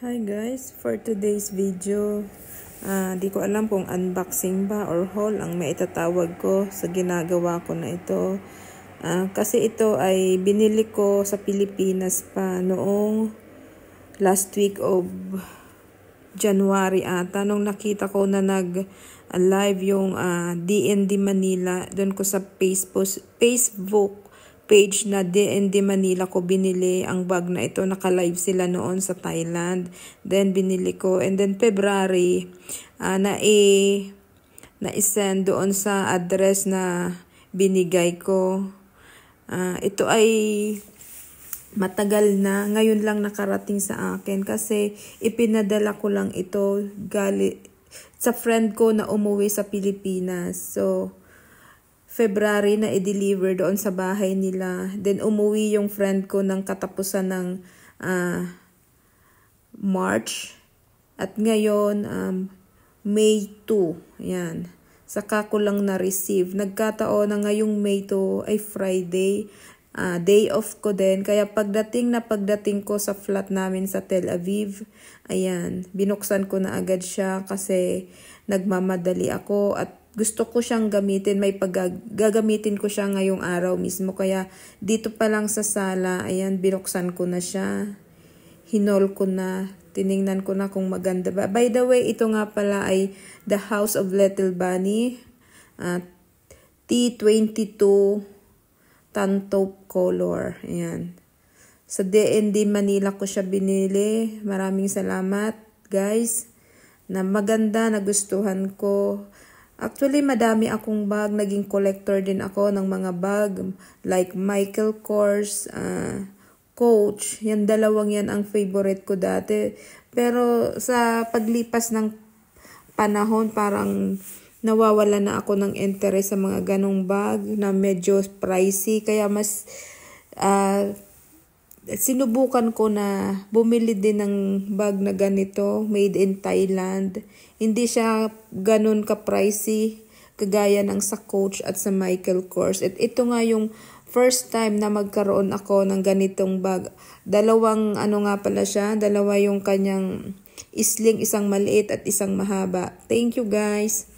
Hi guys, for today's video, di ko alam kung unboxing ba or haul ang maitatawag ko sa ginagawa ko na ito. Kasi ito ay binili ko sa Pilipinas pa noong last week of January ata. Nung nakita ko na nag-live yung DND Manila, doon ko sa Facebook page na DND Manila ko binili ang bag na ito. Naka-live sila noon sa Thailand. Then binili ko. And then February, na-send doon sa address na binigay ko. Ito ay matagal na. Ngayon lang nakarating sa akin kasi ipinadala ko lang ito sa friend ko na umuwi sa Pilipinas. So, February na i-deliver doon sa bahay nila. Then umuwi yung friend ko ng katapusan ng March. At ngayon, May 2. Yan. Saka ko lang na-receive. Nagkataon na ngayong May 2 ay Friday. Day off ko din. Kaya pagdating ko sa flat namin sa Tel Aviv, ayan, binuksan ko na agad siya kasi nagmamadali ako at gusto ko siyang gamitin. Gagamitin ko siya ngayong araw mismo. Kaya dito pa lang sa sala, ayan, binuksan ko na siya. Hinol ko na. Tiningnan ko na kung maganda ba. By the way, ito nga pala ay The House of Little Bunny. T22 Tantaupe color. Ayan. Sa DND Manila ko siya binili. Maraming salamat, guys. Na maganda, nagustuhan ko. Actually, madami akong bag. Naging collector din ako ng mga bag. Like Michael Kors, Coach. Yan, dalawang yan ang favorite ko dati. Pero sa paglipas ng panahon, parang nawawala na ako ng interest sa mga ganong bag na medyo pricey. Kaya mas sinubukan ko na bumili din ng bag na ganito, made in Thailand. Hindi siya ganun ka-pricey kagaya ng sa Coach at sa Michael Kors. At ito nga yung first time na magkaroon ako ng ganitong bag. Dalawang nga pala siya, dalawa yung kanyang isling, isang maliit at isang mahaba. Thank you guys!